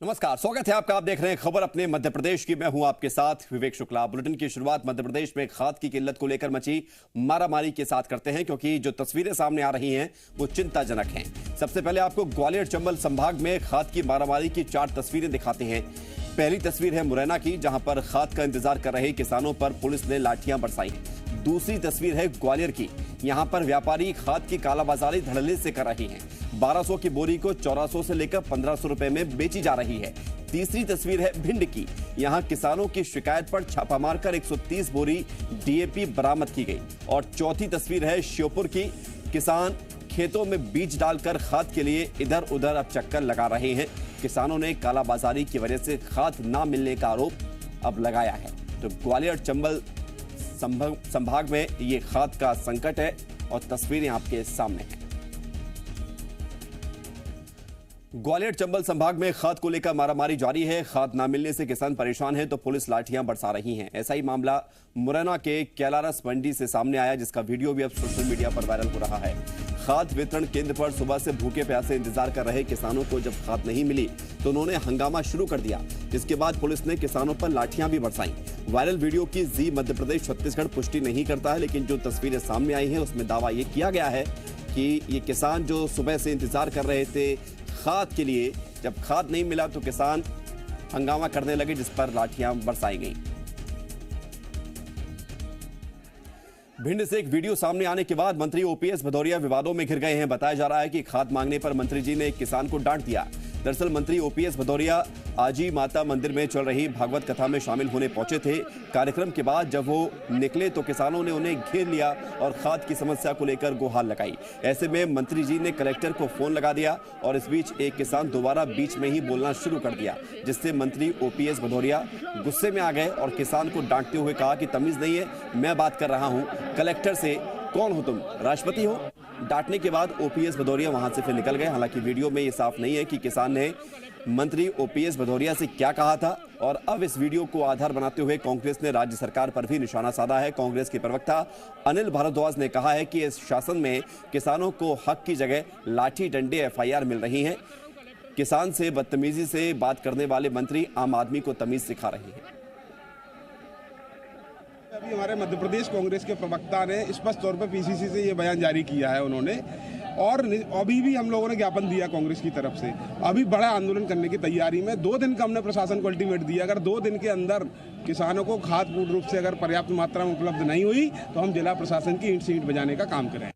नमस्कार, स्वागत है आपका। आप देख रहे हैं खबर अपने मध्य प्रदेश की। मैं हूं आपके साथ विवेक शुक्ला। बुलेटिन की शुरुआत मध्य प्रदेश में खाद की किल्लत को लेकर मची मारामारी के साथ करते हैं, क्योंकि जो तस्वीरें सामने आ रही हैं वो चिंताजनक हैं। सबसे पहले आपको ग्वालियर चंबल संभाग में खाद की मारामारी की 4 तस्वीरें दिखाते हैं। पहली तस्वीर है मुरैना की, जहां पर खाद का इंतजार कर रहे किसानों पर पुलिस ने लाठियां बरसाई हैं। दूसरी तस्वीर है ग्वालियर की, यहां पर व्यापारी खाद की कालाबाजारी धड़ल्ले से कर रहे हैं। 1200 की बोरी को 1400 से लेकर 1500 रुपए में बेची जा रही है। तीसरी तस्वीर है भिंड की, यहां किसानों की शिकायत पर छापा मारकर 130 बोरी डीएपी बरामद की गई। और चौथी तस्वीर है श्योपुर की, किसान खेतों में बीज डालकर खाद के लिए इधर उधर अब चक्कर लगा रहे हैं। किसानों ने कालाबाजारी की वजह से खाद ना मिलने का आरोप अब लगाया है। तो ग्वालियर चंबल संभाग में ये खाद का संकट है और तस्वीरें आपके सामने हैं। ग्वालियर चंबल संभाग में खाद को लेकर मारामारी जारी है। खाद ना मिलने से किसान परेशान हैं तो पुलिस लाठियां बरसा रही है। ऐसा ही मामला मुरैना के कैलारस मंडी से सामने आया, जिसका वीडियो भी अब सोशल मीडिया पर वायरल हो रहा है। खाद वितरण केंद्र पर सुबह से भूखे प्यासे इंतजार कर रहे किसानों को जब खाद नहीं मिली तो उन्होंने हंगामा शुरू कर दिया, जिसके बाद पुलिस ने किसानों पर लाठियां भी बरसाई। वायरल वीडियो की जी मध्य प्रदेश छत्तीसगढ़ पुष्टि नहीं करता है, लेकिन जो तस्वीरें सामने आई हैं उसमें दावा यह किया गया है कि ये किसान जो सुबह से इंतजार कर रहे थे खाद के लिए, जब खाद नहीं मिला तो किसान हंगामा करने लगे, जिस पर लाठियां बरसाई गई। भिंड से एक वीडियो सामने आने के बाद मंत्री ओपीएस भदौरिया विवादों में घिर गए हैं। बताया जा रहा है कि खाद मांगने पर मंत्री जी ने एक किसान को डांट दिया। दरअसल मंत्री ओपीएस भदौरिया आजी माता मंदिर में चल रही भागवत कथा में शामिल होने पहुंचे थे। कार्यक्रम के बाद जब वो निकले तो किसानों ने उन्हें घेर लिया और खाद की समस्या को लेकर गुहार लगाई। ऐसे में मंत्री जी ने कलेक्टर को फोन लगा दिया और इस बीच एक किसान दोबारा बीच में ही बोलना शुरू कर दिया, जिससे मंत्री ओपीएस भदौरिया गुस्से में आ गए और किसान को डांटते हुए कहा कि तमीज नहीं है, मैं बात कर रहा हूं कलेक्टर से, कौन हो तुम, राष्ट्रपति हो? डांटने के बाद ओपीएस भदौरिया वहां से फिर निकल गए। हालांकि वीडियो में ये साफ नहीं है कि किसान ने मंत्री ओपीएस भदौरिया से क्या कहा था। और अब इस वीडियो को आधार बनाते हुए कांग्रेस ने राज्य सरकार पर भी निशाना साधा है। कांग्रेस के प्रवक्ता अनिल भारद्वाज ने कहा है कि इस शासन में किसानों को हक की जगह लाठी डंडे एफआईआर मिल रही हैं। किसान से बदतमीजी से बात करने वाले मंत्री आम आदमी को तमीज सिखा रहे हैं। अभी हमारे मध्य प्रदेश कांग्रेस के प्रवक्ता ने स्पष्ट तौर पर पीसीसी से ये बयान जारी किया है उन्होंने, और अभी भी हम लोगों ने ज्ञापन दिया कांग्रेस की तरफ से, अभी बड़ा आंदोलन करने की तैयारी में। 2 दिन का हमने प्रशासन को अल्टीमेट दिया, अगर 2 दिन के अंदर किसानों को खाद पूर्ण रूप से अगर पर्याप्त मात्रा में उपलब्ध नहीं हुई तो हम जिला प्रशासन की ईंट से ईंट बजाने का काम करें।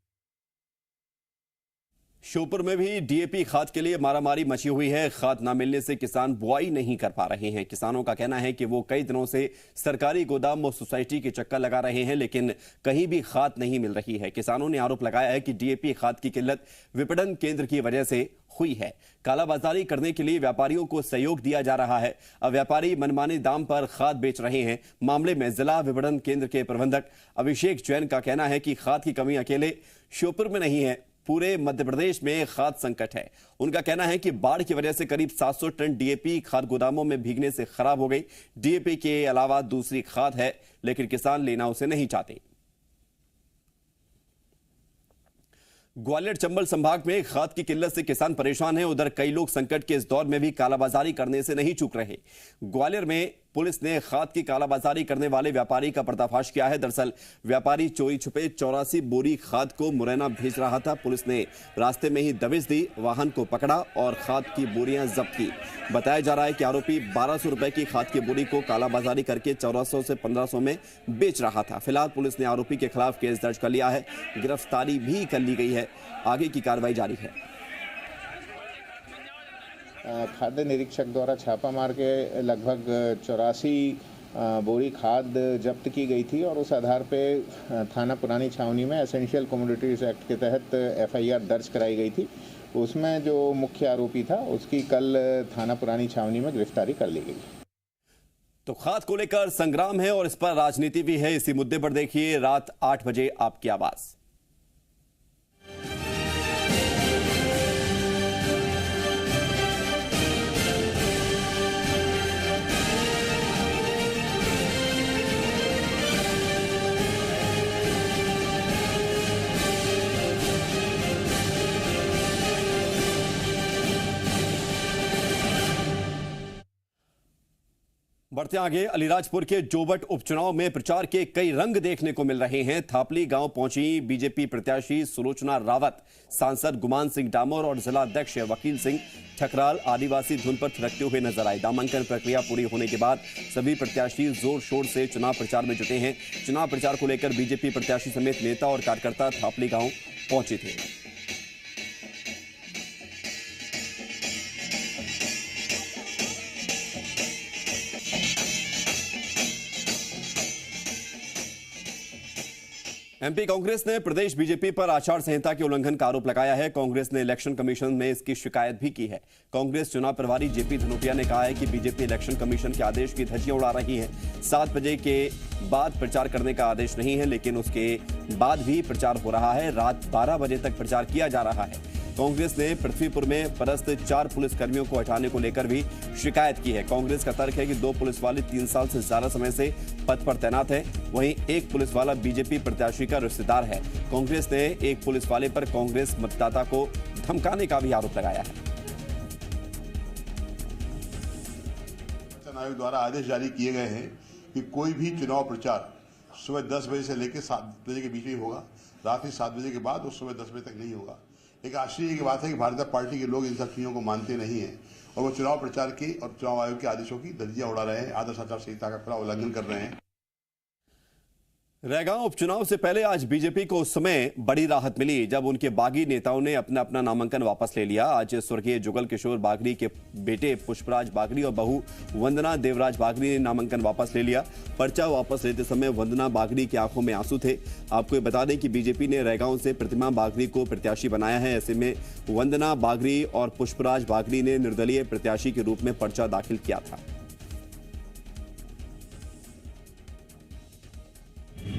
श्योपुर में भी डीएपी खाद के लिए मारामारी मची हुई है। खाद ना मिलने से किसान बुआई नहीं कर पा रहे हैं। किसानों का कहना है कि वो कई दिनों से सरकारी गोदाम और सोसाइटी के चक्कर लगा रहे हैं, लेकिन कहीं भी खाद नहीं मिल रही है। किसानों ने आरोप लगाया है कि डीएपी खाद की किल्लत विपणन केंद्र की वजह से हुई है। कालाबाजारी करने के लिए व्यापारियों को सहयोग दिया जा रहा है। अब व्यापारी मनमाने दाम पर खाद बेच रहे हैं। मामले में जिला विपणन केंद्र के प्रबंधक अभिषेक जैन का कहना है कि खाद की कमी अकेले श्योपुर में नहीं है, पूरे मध्य प्रदेश में खाद संकट है। उनका कहना है कि बाढ़ की वजह से करीब 700 टन डीएपी खाद गोदामों में भीगने से खराब हो गई। डीएपी के अलावा दूसरी खाद है, लेकिन किसान लेना उसे नहीं चाहते। ग्वालियर चंबल संभाग में खाद की किल्लत से किसान परेशान हैं। उधर कई लोग संकट के इस दौर में भी कालाबाजारी करने से नहीं चूक रहे। ग्वालियर में पुलिस ने खाद की कालाबाजारी करने वाले व्यापारी का पर्दाफाश किया है। दरअसल व्यापारी चोरी छुपे 84 बोरी खाद को मुरैना भेज रहा था। पुलिस ने रास्ते में ही दबिश दी, वाहन को पकड़ा और खाद की बोरियां जब्त की। बताया जा रहा है कि आरोपी 1200 रुपए की खाद की बोरी को कालाबाजारी करके 1400 से 1500 में बेच रहा था। फिलहाल पुलिस ने आरोपी के खिलाफ केस दर्ज कर लिया है, गिरफ्तारी भी कर ली गई है। आगे की कार्रवाई जारी है। खाद्य निरीक्षक द्वारा छापा मार के लगभग 84 बोरी खाद जब्त की गई थी और उस आधार पे थाना पुरानी छावनी में एसेंशियल कमोडिटीज एक्ट के तहत एफआईआर दर्ज कराई गई थी। उसमें जो मुख्य आरोपी था उसकी कल थाना पुरानी छावनी में गिरफ्तारी कर ली गई। तो खाद को लेकर संग्राम है और इस पर राजनीति भी है। इसी मुद्दे पर देखिए रात 8 बजे आपकी आवाज। बढ़ते आगे, अलीराजपुर के जोबट उपचुनाव में प्रचार के कई रंग देखने को मिल रहे हैं। थापली गांव पहुंची बीजेपी प्रत्याशी सुलोचना रावत, सांसद गुमान सिंह डामोर और जिला अध्यक्ष वकील सिंह ठकराल आदिवासी धुन पर थिरकते हुए नजर आए। नामांकन प्रक्रिया पूरी होने के बाद सभी प्रत्याशी जोर शोर से चुनाव प्रचार में जुटे हैं। चुनाव प्रचार को लेकर बीजेपी प्रत्याशी समेत नेता और कार्यकर्ता थापली गांव पहुंचे थे। एमपी कांग्रेस ने प्रदेश बीजेपी पर आचार संहिता के उल्लंघन का आरोप लगाया है। कांग्रेस ने इलेक्शन कमीशन में इसकी शिकायत भी की है। कांग्रेस चुनाव प्रभारी जेपी धनोपिया ने कहा है कि बीजेपी इलेक्शन कमीशन के आदेश की धज्जियां उड़ा रही है। 7 बजे के बाद प्रचार करने का आदेश नहीं है, लेकिन उसके बाद भी प्रचार हो रहा है। रात 12 बजे तक प्रचार किया जा रहा है। कांग्रेस ने पृथ्वीपुर में पदस्थ 4 पुलिसकर्मियों को हटाने को लेकर भी शिकायत की है। कांग्रेस का तर्क है कि 2 पुलिस वाले 3 साल से ज्यादा समय से पद पर तैनात है। वहीं एक पुलिस वाला बीजेपी प्रत्याशी का रिश्तेदार है। कांग्रेस ने एक पुलिस वाले पर कांग्रेस मतदाता को धमकाने का भी आरोप लगाया है। निर्वाचन आयोग द्वारा आदेश जारी किए गए हैं कि कोई भी चुनाव प्रचार सुबह 10 बजे से लेकर 7 बजे के बीच में होगा। रात्रि 7 बजे के बाद और सुबह 10 बजे तक नहीं होगा। एक आश्चर्य की बात है कि भारतीय जनता पार्टी के लोग इन सब चीज़ों को मानते नहीं हैं और वो चुनाव प्रचार की और चुनाव आयोग के आदेशों की धज्जियां उड़ा रहे हैं, आदर्श आचार संहिता का पूरा उल्लंघन कर रहे हैं। रैगांव उपचुनाव से पहले आज बीजेपी को उस समय बड़ी राहत मिली जब उनके बागी नेताओं ने अपना अपना नामांकन वापस ले लिया। आज स्वर्गीय जुगल किशोर बागड़ी के बेटे पुष्पराज बागड़ी और बहू वंदना देवराज बागड़ी ने नामांकन वापस ले लिया। पर्चा वापस लेते समय वंदना बागड़ी की आंखों में आंसू थे। आपको ये बता दें कि बीजेपी ने रैगांव से प्रतिमा बागड़ी को प्रत्याशी बनाया है। ऐसे में वंदना बागड़ी और पुष्पराज बागड़ी ने निर्दलीय प्रत्याशी के रूप में पर्चा दाखिल किया था।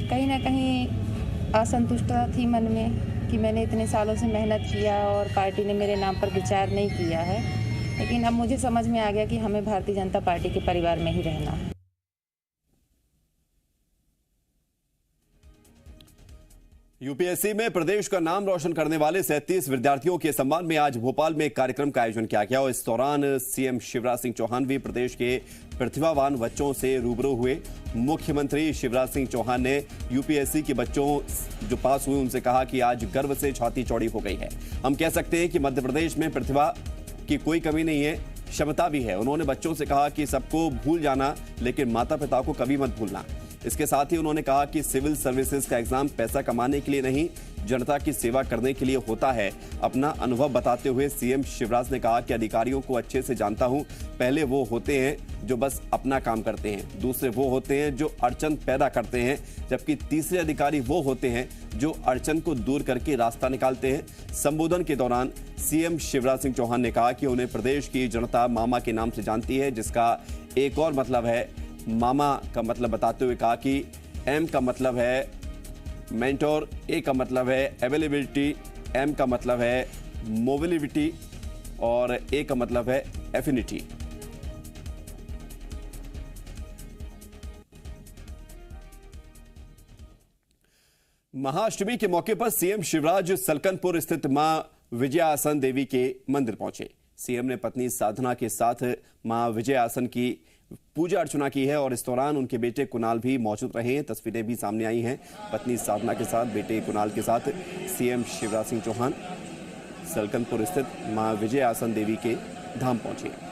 कहीं ना कहीं असंतुष्टता थी मन में कि मैंने इतने सालों से मेहनत किया और पार्टी ने मेरे नाम पर विचार नहीं किया है, लेकिन अब मुझे समझ में आ गया कि हमें भारतीय जनता पार्टी के परिवार में ही रहना है। यूपीएससी में प्रदेश का नाम रोशन करने वाले 37 विद्यार्थियों के सम्मान में आज भोपाल में एक कार्यक्रम का आयोजन किया गया और इस दौरान सीएम शिवराज सिंह चौहान भी प्रदेश के प्रतिभावान बच्चों से रूबरू हुए। मुख्यमंत्री शिवराज सिंह चौहान ने यूपीएससी के बच्चों जो पास हुए उनसे कहा कि आज गर्व से छाती चौड़ी हो गई है। हम कह सकते हैं कि मध्य प्रदेश में प्रतिभा की कोई कमी नहीं है, क्षमता भी है। उन्होंने बच्चों से कहा कि सबको भूल जाना, लेकिन माता पिता को कभी मत भूलना। इसके साथ ही उन्होंने कहा कि सिविल सर्विसेज का एग्जाम पैसा कमाने के लिए नहीं, जनता की सेवा करने के लिए होता है। अपना अनुभव बताते हुए सीएम शिवराज ने कहा कि अधिकारियों को अच्छे से जानता हूं। पहले वो होते हैं जो बस अपना काम करते हैं, दूसरे वो होते हैं जो अड़चन पैदा करते हैं, जबकि तीसरे अधिकारी वो होते हैं जो अड़चन को दूर करके रास्ता निकालते हैं। संबोधन के दौरान सीएम शिवराज सिंह चौहान ने कहा कि उन्हें प्रदेश की जनता मामा के नाम से जानती है, जिसका एक और मतलब है मामा का मतलब बताते हुए कहा कि एम का मतलब है मेंटोर, ए का मतलब है अवेलेबिलिटी, एम का मतलब है मोबिलिटी और ए का मतलब है एफिनिटी। महाअष्टमी के मौके पर सीएम शिवराज सलकनपुर स्थित मां विजयासन देवी के मंदिर पहुंचे। सीएम ने पत्नी साधना के साथ मां विजयासन की पूजा अर्चना की है और इस दौरान उनके बेटे कुणाल भी मौजूद रहे हैं। तस्वीरें भी सामने आई हैं। पत्नी साधना के साथ बेटे कुणाल के साथ सीएम शिवराज सिंह चौहान सलकनपुर स्थित मां विजयासन देवी के धाम पहुंचे।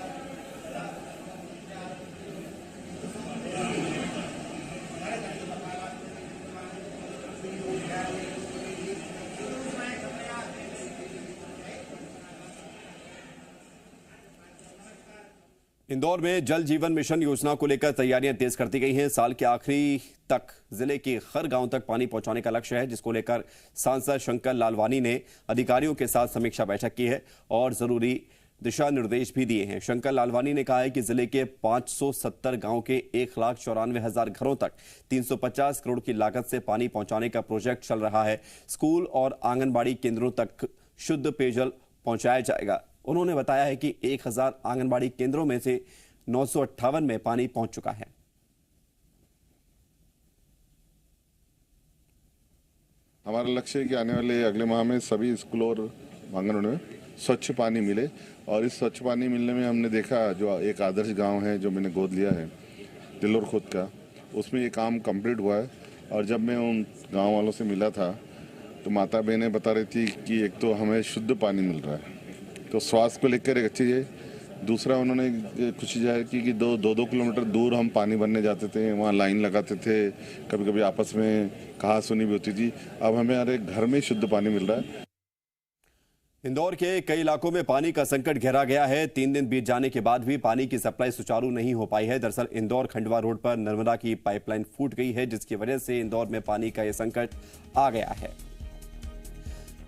इंदौर में जल जीवन मिशन योजना को लेकर तैयारियां तेज कर दी गई हैं। साल के आखिरी तक जिले के हर गांव तक पानी पहुंचाने का लक्ष्य है, जिसको लेकर सांसद शंकर लालवानी ने अधिकारियों के साथ समीक्षा बैठक की है और जरूरी दिशा निर्देश भी दिए हैं। शंकर लालवानी ने कहा है कि जिले के 570 गांव के 1,94,000 घरों तक 350 करोड़ की लागत से पानी पहुंचाने का प्रोजेक्ट चल रहा है। स्कूल और आंगनबाड़ी केंद्रों तक शुद्ध पेयजल पहुंचाया जाएगा। उन्होंने बताया है कि 1000 आंगनबाड़ी केंद्रों में से 958 में पानी पहुंच चुका है। हमारा लक्ष्य है कि आने वाले अगले माह में सभी स्कूल और आंगनबाड़ी में स्वच्छ पानी मिले और इस स्वच्छ पानी मिलने में हमने देखा जो एक आदर्श गांव है जो मैंने गोद लिया है तिलोर खुद का, उसमें ये काम कंप्लीट हुआ है। और जब मैं उन गांव वालों से मिला था तो माता बहनें बता रही थी कि एक तो हमें शुद्ध पानी मिल रहा है, तो स्वास्थ्य को लेकर एक अच्छी है। दूसरा उन्होंने खुशी जाहिर की कि दो किलोमीटर दूर हम पानी भरने जाते थे, वहाँ लाइन लगाते थे, कभी कभी आपस में कहा-सुनी भी होती थी। अब हमें हमारे घर में शुद्ध पानी मिल रहा है। इंदौर के कई इलाकों में पानी का संकट गहरा गया है। 3 दिन बीत जाने के बाद भी पानी की सप्लाई सुचारू नहीं हो पाई है। दरअसल इंदौर खंडवा रोड पर नर्मदा की पाइपलाइन फूट गई है, जिसकी वजह से इंदौर में पानी का यह संकट आ गया है।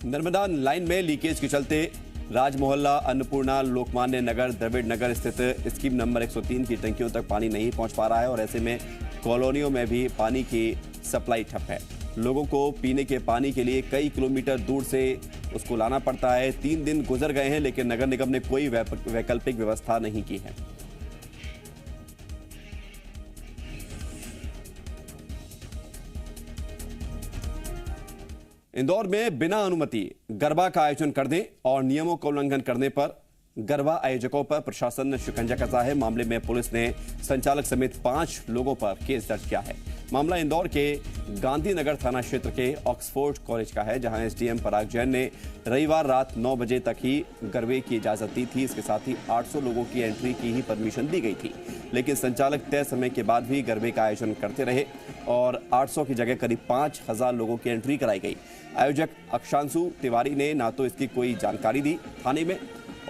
नर्मदा लाइन में लीकेज के चलते राजमोहल्ला, अन्नपूर्णा, लोकमान्य नगर, द्रविड़ नगर स्थित स्कीम नंबर 103 की टंकियों तक पानी नहीं पहुंच पा रहा है और ऐसे में कॉलोनियों में भी पानी की सप्लाई ठप है। लोगों को पीने के पानी के लिए कई किलोमीटर दूर से उसको लाना पड़ता है। 3 दिन गुजर गए हैं लेकिन नगर निगम ने कोई वैकल्पिक व्यवस्था नहीं की है। इंदौर में बिना अनुमति गरबा का आयोजन करने और नियमों का उल्लंघन करने पर गरबा आयोजकों पर प्रशासन ने शिकंजा कसा है। मामले में पुलिस ने संचालक समेत 5 लोगों पर केस दर्ज किया है। मामला इंदौर के गांधीनगर थाना क्षेत्र के ऑक्सफोर्ड कॉलेज का है, जहां एसडीएम पराग जैन ने रविवार रात 9 बजे तक ही गरबे की इजाजत दी थी। इसके साथ ही 800 लोगों की एंट्री की ही परमिशन दी गई थी, लेकिन संचालक तय समय के बाद भी गरबे का आयोजन करते रहे और 800 की जगह करीब 5000 लोगों की एंट्री कराई गई। आयोजक अक्षांशु तिवारी ने ना तो इसकी कोई जानकारी दी थाने में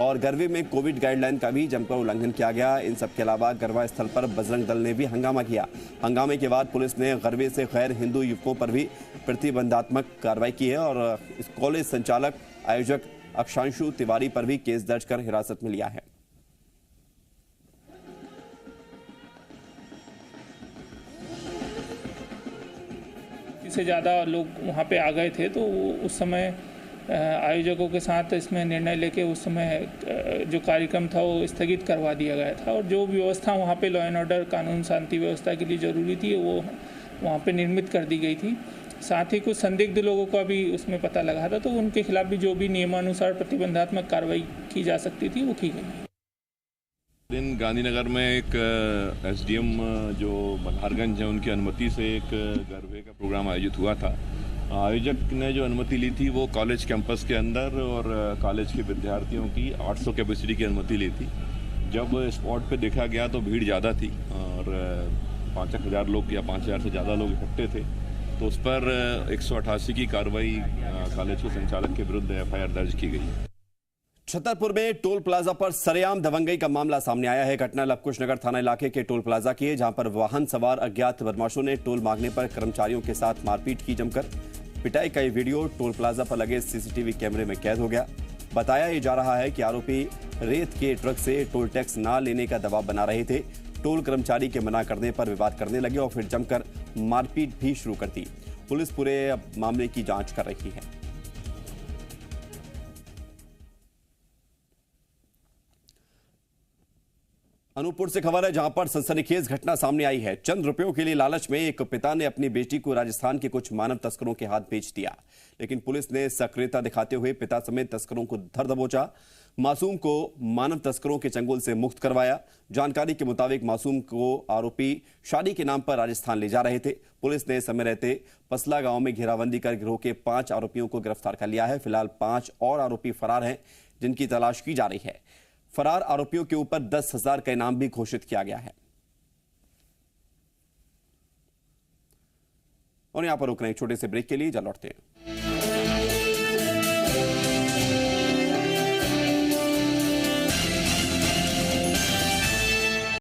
और गरबे में कोविड गाइडलाइन का भी जमकर उल्लंघन किया गया। इन सब के अलावा गरबा स्थल पर बजरंग दल ने भी हंगामा किया। हंगामे के बाद पुलिस ने गरबे से गैर हिंदू युवकों पर भी प्रतिबंधात्मक कार्रवाई की है और इस कॉलेज संचालक आयोजक अक्षांशु तिवारी पर भी केस दर्ज कर हिरासत में लिया है। से ज़्यादा लोग वहाँ पे आ गए थे, तो उस समय आयोजकों के साथ इसमें निर्णय लेके उस समय जो कार्यक्रम था वो स्थगित करवा दिया गया था और जो व्यवस्था वहाँ पे लॉ एंड ऑर्डर, कानून शांति व्यवस्था के लिए ज़रूरी थी वो वहाँ पे निर्मित कर दी गई थी। साथ ही कुछ संदिग्ध लोगों का भी उसमें पता लगा था, तो उनके खिलाफ भी जो भी नियमानुसार प्रतिबंधात्मक कार्रवाई की जा सकती थी वो की गई। दिन गांधीनगर में एक एसडीएम जो बल्हारगंज है उनकी अनुमति से एक गरबे का प्रोग्राम आयोजित हुआ था। आयोजक ने जो अनुमति ली थी वो कॉलेज कैंपस के अंदर और कॉलेज के विद्यार्थियों की 800 कैपेसिटी की अनुमति ली थी। जब स्पॉट पे देखा गया तो भीड़ ज़्यादा थी और 5,000 लोग या 5,000 से ज़्यादा लोग इकट्ठे थे, तो उस पर 188 की कार्रवाई कॉलेज के संचालक के विरुद्ध एफआईआर दर्ज की गई है। छतरपुर में टोल प्लाजा पर सरेआम दबंगई का मामला सामने आया है। घटना लवकुश नगर थाना इलाके के टोल प्लाजा की है, जहां पर वाहन सवार अज्ञात बदमाशों ने टोल मांगने पर कर्मचारियों के साथ मारपीट की। जमकर पिटाई का ये वीडियो टोल प्लाजा पर लगे सीसीटीवी कैमरे में कैद हो गया। बताया ये जा रहा है कि आरोपी रेत के ट्रक से टोल टैक्स न लेने का दबाव बना रहे थे। टोल कर्मचारी के मना करने पर विवाद करने लगे और फिर जमकर मारपीट भी शुरू कर दी। पुलिस पूरे मामले की जांच कर रही है। अनूपपुर से खबर है, जहां पर सनसनीखेज घटना सामने आई है। चंद रुपयों के लिए लालच में एक पिता ने अपनी बेटी को राजस्थान के कुछ मानव तस्करों के हाथ बेच दिया, लेकिन पुलिस ने सक्रियता दिखाते हुए पिता समेत तस्करों को धर दबोचा। मासूम को मानव तस्करों के चंगुल से मुक्त करवाया। जानकारी के मुताबिक मासूम को आरोपी शादी के नाम पर राजस्थान ले जा रहे थे। पुलिस ने समय रहते पसला गांव में घेराबंदी कर गिरोह के 5 आरोपियों को गिरफ्तार कर लिया है। फिलहाल 5 और आरोपी फरार हैं, जिनकी तलाश की जा रही है। फरार आरोपियों के ऊपर 10,000 का इनाम भी घोषित किया गया है। और यहां पर रुक रहे हैं छोटे से ब्रेक के लिए, जल्द लौटते हैं।